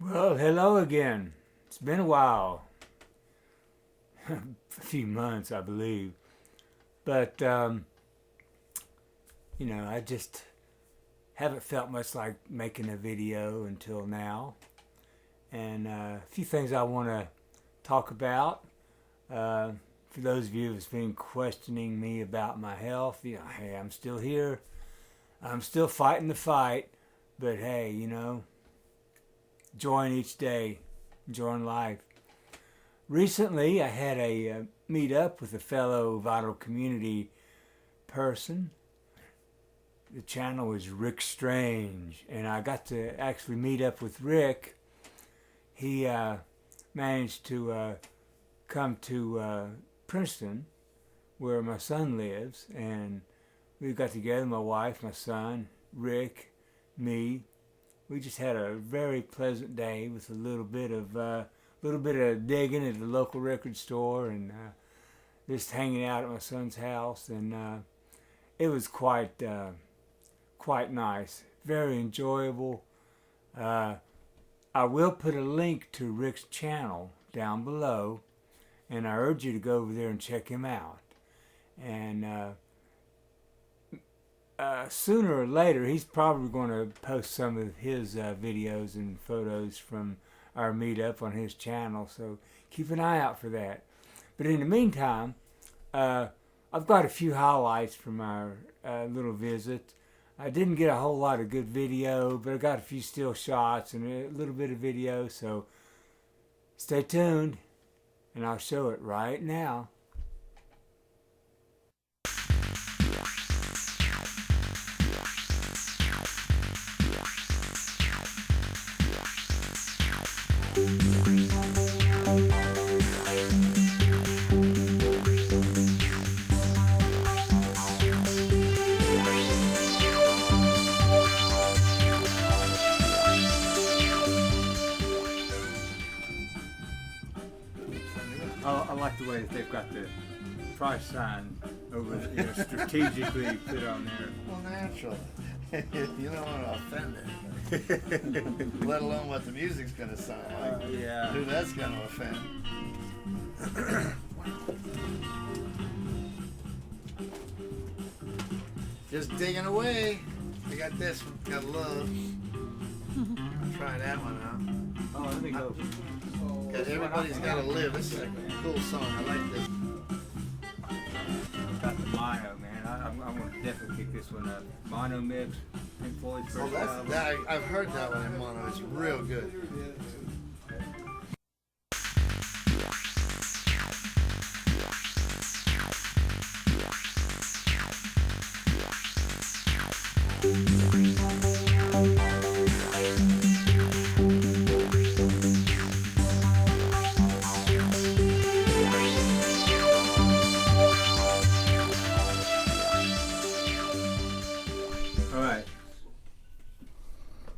Well, hello again. It's been a while. A few months, I believe. But, I just haven't felt much like making a video until now. And a few things I want to talk about. For those of you who've been questioning me about my health, hey, I'm still here. I'm still fighting the fight. But hey, enjoying each day, enjoying life. Recently, I had a meetup with a fellow vital community person. The channel is Rik Strange, and I got to actually meet up with Rik. He managed to come to Princeton, where my son lives, and we got together, my wife, my son, Rik, me. We just had a very pleasant day with a little bit of digging at the local record store and just hanging out at my son's house, and it was quite nice, very enjoyable. I will put a link to Rik's channel down below, and I urge you to go over there and check him out. And sooner or later, he's probably going to post some of his videos and photos from our meetup on his channel, so keep an eye out for that. But in the meantime, I've got a few highlights from our little visit. I didn't get a whole lot of good video, but I got a few still shots and a little bit of video, so stay tuned, and I'll show it right now. I like the way that they've got the price sign over, strategically put on there. Well, naturally. You don't want to offend anybody, let alone what the music's going to sound like. Yeah. Who that's going to offend. Just digging away. I got this one, got Love. I'll try that one out. Oh, let me go. Got Everybody's Gotta Live. This is a cool song. I like this. Got the mono, man. I'm going to definitely pick this one up. Mono mix, Pink Floyd's first album. I've heard that one in mono. It's real good.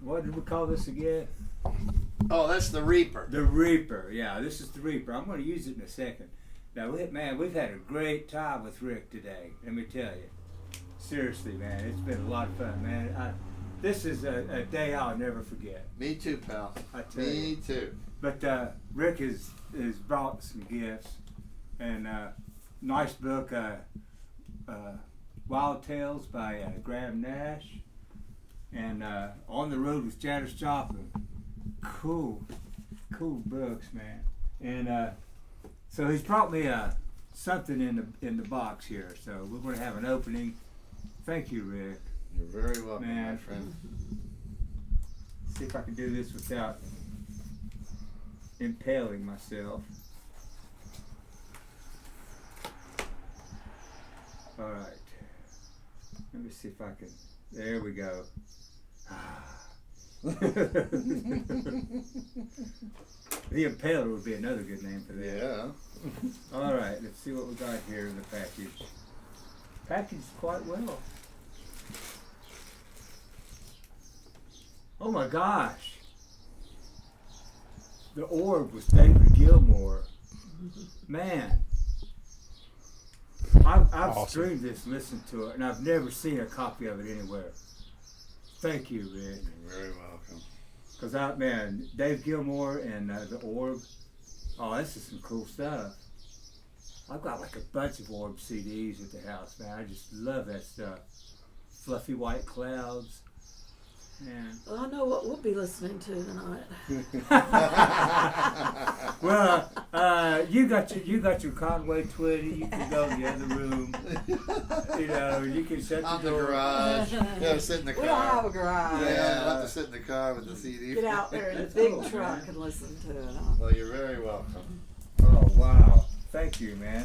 What did we call this again? Oh, that's the Reaper. The Reaper, yeah, this is the Reaper. I'm going to use it in a second. Now, we've had a great time with Rik today, let me tell you. Seriously, man, it's been a lot of fun, man. This is a day I'll never forget. Me too, pal. I tell you. Me too. But Rik has brought some gifts, and nice book, Wild Tales by Graham Nash. And On the Road with Janis Joplin. Cool books, man. And so he's brought me something in the box here. So we're going to have an opening. Thank you, Rik. You're very welcome, man. My friend. See if I can do this without impaling myself. All right. Let me see if I can. There we go. The Impaler would be another good name for that. Yeah. All right, let's see what we got here in the package. Packaged quite well. Oh my gosh. The Orb was David Gilmour. Man. I've Awesome. streamed this, listened to it, and I've never seen a copy of it anywhere. Thank you, Rik. You're very welcome. Cause man, Dave Gilmour and the Orb. Oh, this is some cool stuff. I've got like a bunch of Orb CDs at the house, man. I just love that stuff. Fluffy White Clouds. Man. Well, I know what we'll be listening to tonight. Well, you got your Conway Twitty. You can go in the other room. You know, you can shut Out the the door. garage. You gotta sit in the car. We don't have a garage. Yeah, I'll have to sit in the car with the CD. Get out there in the That's big cool, truck man. and listen to it. Well, you're very welcome. Oh wow! Thank you, man.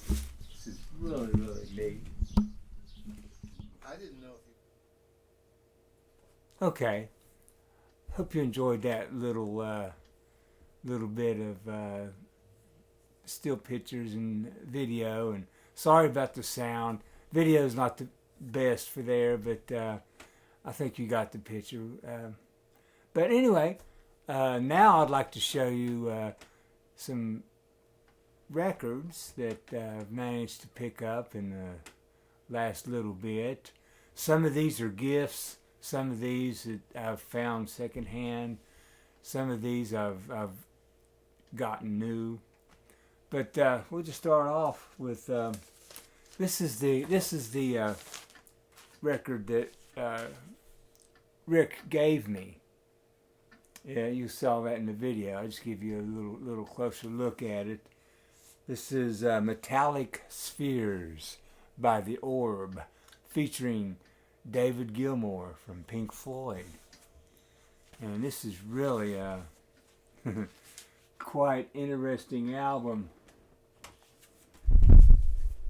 This is really, really neat. I didn't know if you... Okay. Hope you enjoyed that little bit of still pictures and video. And sorry about the sound. Video's not the best for there, but I think you got the picture. But anyway, now I'd like to show you some records that I've managed to pick up in the last little bit. Some of these are gifts. Some of these that I've found secondhand. Some of these I've gotten new. But we'll just start off with this is the record that Rik gave me. Yeah, you saw that in the video. I'll just give you a little closer look at it. This is Metallic Spheres by The Orb, featuring David Gilmour from Pink Floyd. And this is really a quite interesting album.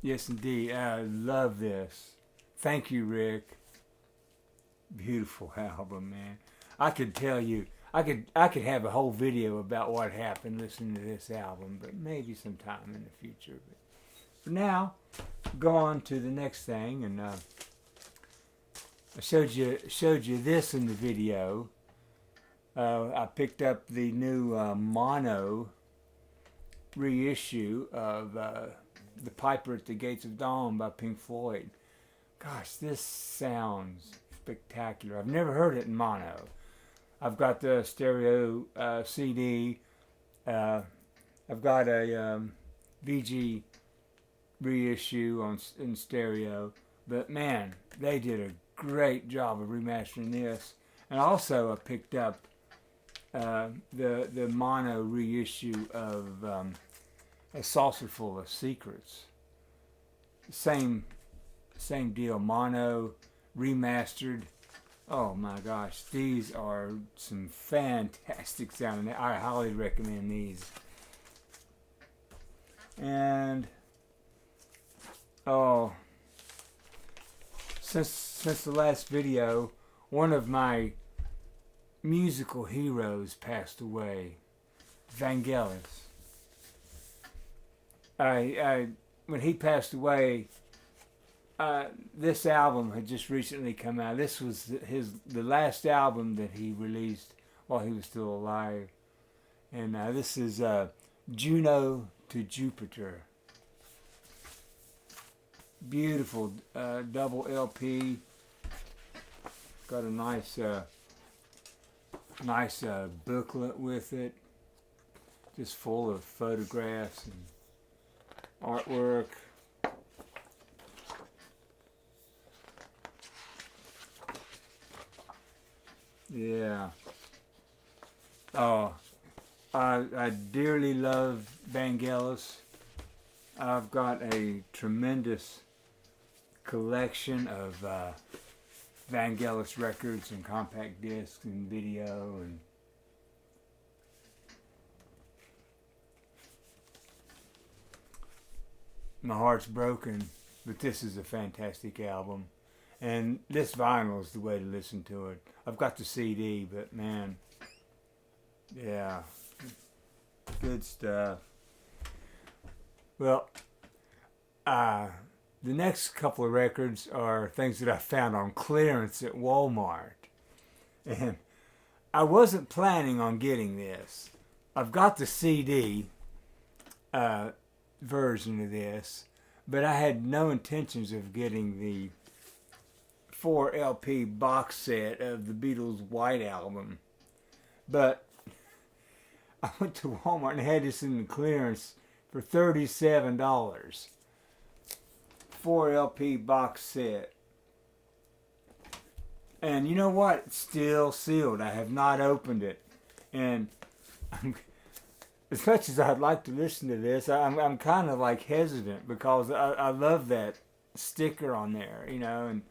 Yes, indeed. I love this. Thank you, Rik. Beautiful album, man. I could tell you, I could have a whole video about what happened listening to this album, but maybe sometime in the future. But for now, go on to the next thing, and I showed you this in the video. I picked up the new mono reissue of The Piper at the Gates of Dawn by Pink Floyd. Gosh, this sounds spectacular. I've never heard it in mono. I've got the stereo CD. I've got a VG reissue in stereo. But man, they did a great job of remastering this. And also I picked up the mono reissue of A Saucer Full of Secrets. Same deal, mono, remastered. Oh my gosh, these are some fantastic sounding. I highly recommend these. And since the last video, one of my musical heroes passed away, Vangelis. When he passed away, this album had just recently come out. This was the last album that he released while he was still alive. And this is Juno to Jupiter. Beautiful double LP. Got a nice booklet with it, just full of photographs and artwork. Yeah. Oh, I dearly love Vangelis. I've got a tremendous collection of Vangelis records and compact discs and video, and my heart's broken, but this is a fantastic album. And this vinyl is the way to listen to it. I've got the CD, but man, yeah, good stuff. Well, the next couple of records are things that I found on clearance at Walmart. And I wasn't planning on getting this. I've got the CD version of this, but I had no intentions of getting the 4 LP box set of the Beatles' White Album. But I went to Walmart and had this in the clearance for $37. 4 LP box set. And you know what? It's still sealed. I have not opened it. And as much as I'd like to listen to this, I'm kind of like hesitant because I love that sticker on there, you know. And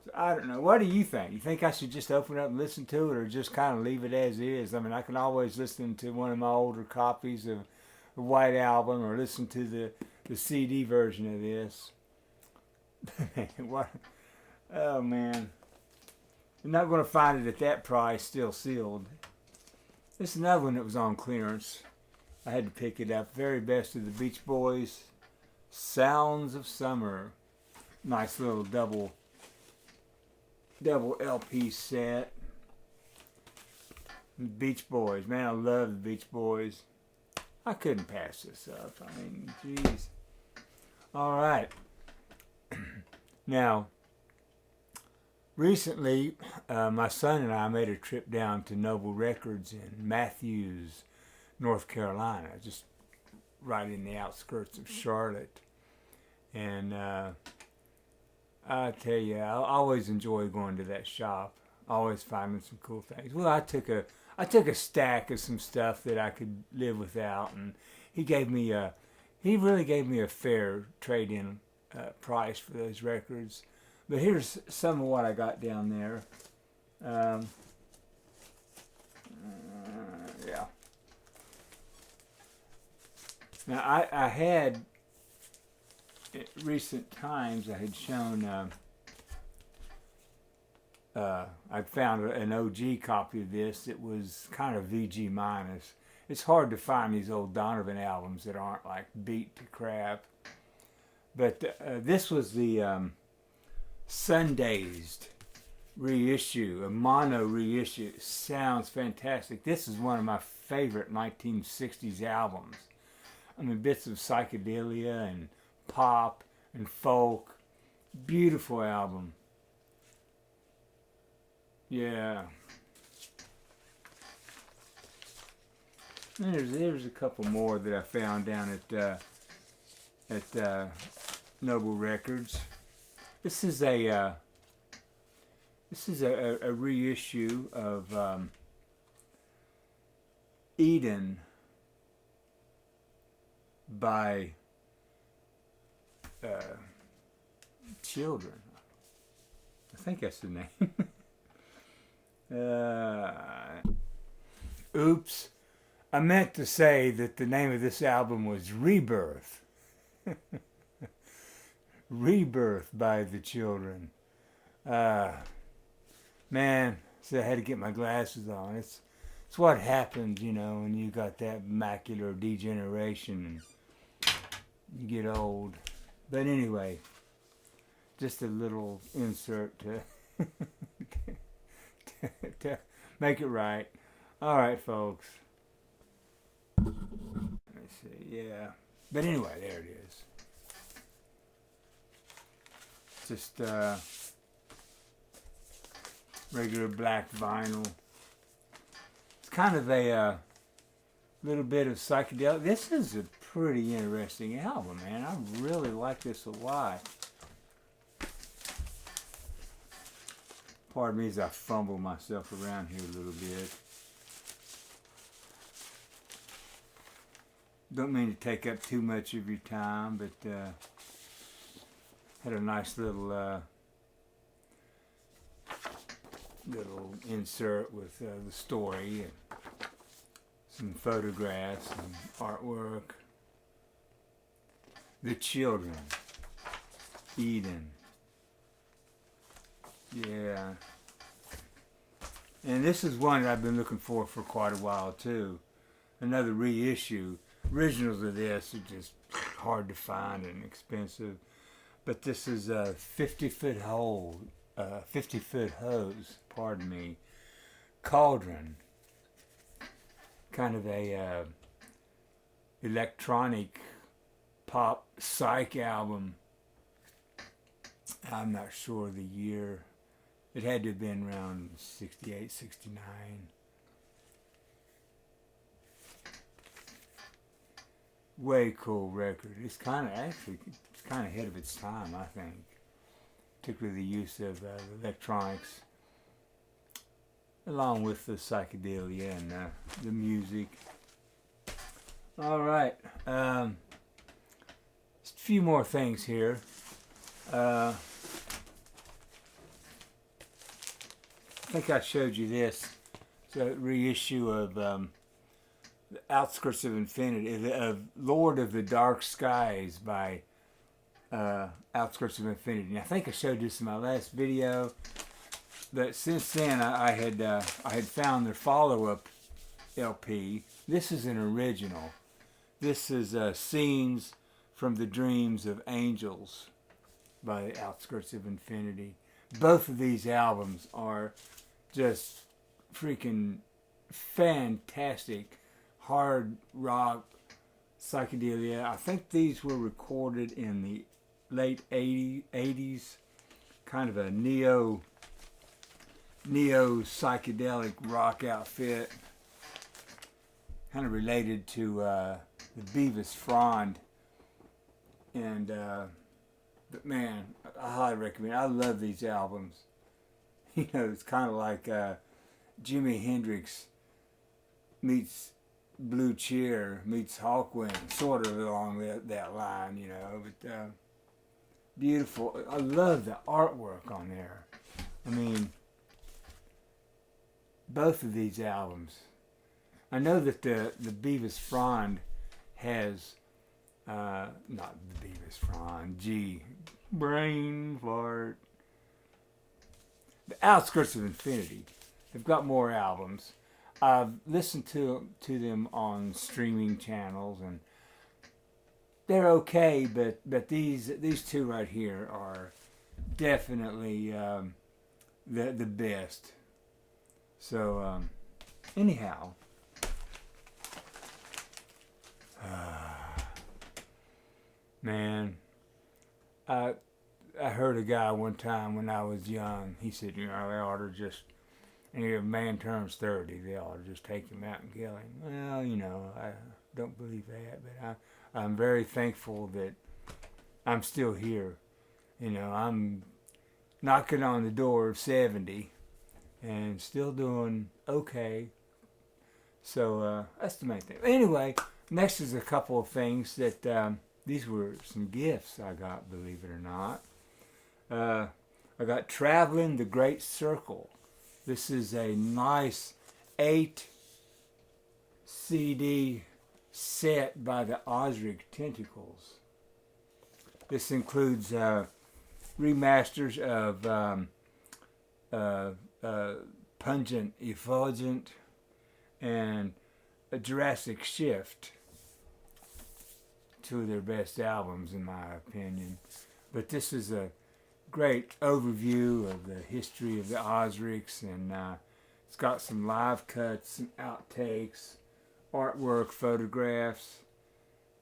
so I don't know. What do you think? You think I should just open it up and listen to it, or just kind of leave it as is? I mean, I can always listen to one of my older copies of the White Album, or listen to the CD version of this. What? Oh man, you're not going to find it at that price, still sealed. This is another one that was on clearance. I had to pick it up. Very best of the Beach Boys, Sounds of Summer. Nice little double LP set. Beach Boys, man, I love the Beach Boys. I couldn't pass this up. I mean, geez. All right. Now, recently, my son and I made a trip down to Noble Records in Matthews, North Carolina, just right in the outskirts of Charlotte. And I tell you, I always enjoy going to that shop, always finding some cool things. Well, I took a stack of some stuff that I could live without, and he really gave me a fair trade-in price for those records. But here's some of what I got down there. Yeah. Now I had, at recent times, I had shown, I found an OG copy of this. It was kind of VG minus. It's hard to find these old Donovan albums that aren't like beat to crap. But this was the Sundazed reissue, a mono reissue. It sounds fantastic. This is one of my favorite 1960s albums. I mean, bits of psychedelia and pop and folk. Beautiful album. Yeah. And there's a couple more that I found down at Noble Records. This is a reissue of Eden by Children. I think that's the name. Oops. I meant to say that the name of this album was Rebirth. Rebirth by the Children. Man, so I had to get my glasses on. It's what happens, you know, when you got that macular degeneration and you get old. But anyway, just a little insert to to make it right. All right, folks. Let me see. Yeah. But anyway, there it is. Just regular black vinyl. It's kind of a little bit of psychedelic. This is a pretty interesting album, man. I really like this a lot. Pardon me as I fumble myself around here a little bit. Don't mean to take up too much of your time, but had a nice little insert with the story and some photographs and artwork. The Children, Eden. Yeah. And this is one that I've been looking for quite a while too. Another reissue. Originals of this are just hard to find and expensive. But this is a 50-foot hose, pardon me, Cauldron. Kind of a electronic pop psych album. I'm not sure the year. It had to have been around 68, 69. Way cool record. It's kind of ahead of its time, I think. Particularly the use of electronics, along with the psychedelia and the music. All right. Just a few more things here. I think I showed you this. It's a reissue of The Outskirts of Infinity, of Lord of the Dark Skies by Outskirts of Infinity. And I think I showed this in my last video. But since then, I had found their follow-up LP. This is an original. This is Scenes from the Dreams of Angels by Outskirts of Infinity. Both of these albums are just freaking fantastic hard rock psychedelia. I think these were recorded in the late 80s, kind of a neo psychedelic rock outfit, kind of related to the Beavis Frond. And but man, I highly recommend. I love these albums. You know, it's kind of like Jimi Hendrix meets Blue Cheer meets Hawkwind, sort of along that line, you know. But beautiful. I love the artwork on there. I mean, both of these albums. I know that the Beavis Frond has not the Beavis Frond. Brain fart. The Outskirts of Infinity. They've got more albums. I've listened to them on streaming channels, and they're okay. But these two right here are definitely the best. So anyhow, man, I heard a guy one time when I was young. He said, you know, they ought to just. And if a man turns 30, they ought to just take him out and kill him. Well, you know, I don't believe that, but I'm very thankful that I'm still here. You know, I'm knocking on the door of 70 and still doing okay. So that's the main thing. Anyway, next is a couple of things that these were some gifts I got, believe it or not. I got Traveling the Great Circle. This is a nice 8 CD set by the Rik Tentacles. This includes remasters of Pungent Effulgent and a Jurassic Shift. Two of their best albums, in my opinion. But this is a great overview of the history of the Ozriks, and it's got some live cuts, some outtakes, artwork, photographs.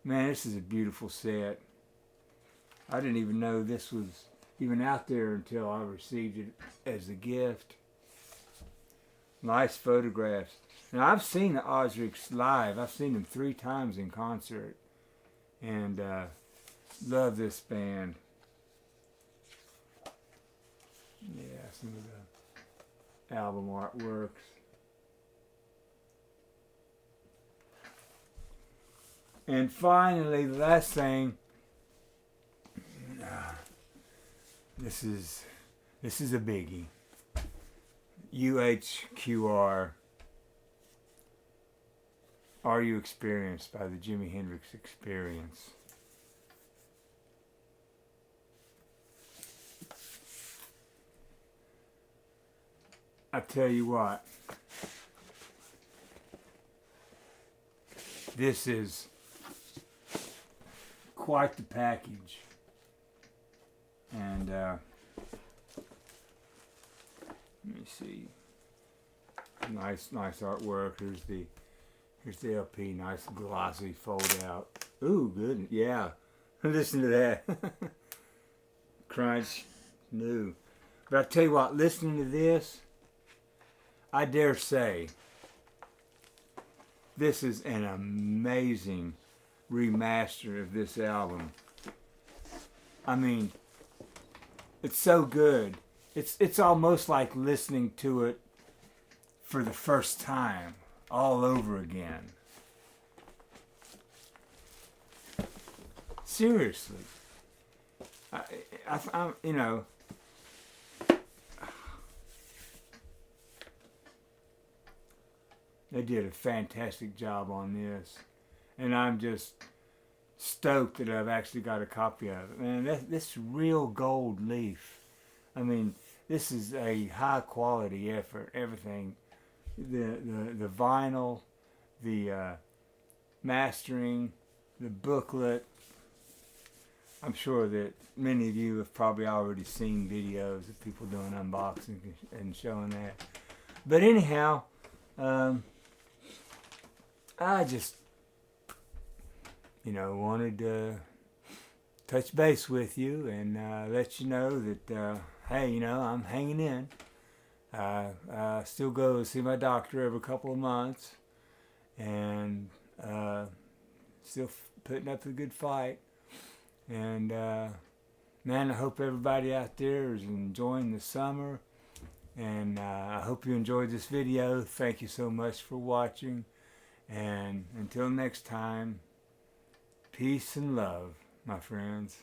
Man, this is a beautiful set. I didn't even know this was even out there until I received it as a gift. Nice photographs. Now, I've seen the Ozriks live. I've seen them 3 times in concert, and love this band. Yeah, some of the album artworks. And finally, the last thing. This is a biggie. UHQR. Are You Experienced by the Jimi Hendrix Experience. I tell you what, this is quite the package, and let me see, nice artwork. Here's the LP, nice glossy fold out. Ooh, good, yeah. Listen to that. Crunch. No. But I tell you what, listening to this, I dare say this is an amazing remaster of this album. I mean, it's so good. It's almost like listening to it for the first time, all over again. Seriously. I'm, you know, they did a fantastic job on this, and I'm just stoked that I've actually got a copy of it. Man, this real gold leaf. I mean, this is a high quality effort. Everything, the vinyl, the mastering, the booklet. I'm sure that many of you have probably already seen videos of people doing unboxing and showing that. But anyhow, I just, wanted to touch base with you and let you know that, hey, I'm hanging in. I still go see my doctor every couple of months and still putting up a good fight. And, man, I hope everybody out there is enjoying the summer. And I hope you enjoyed this video. Thank you so much for watching. And until next time, peace and love, my friends.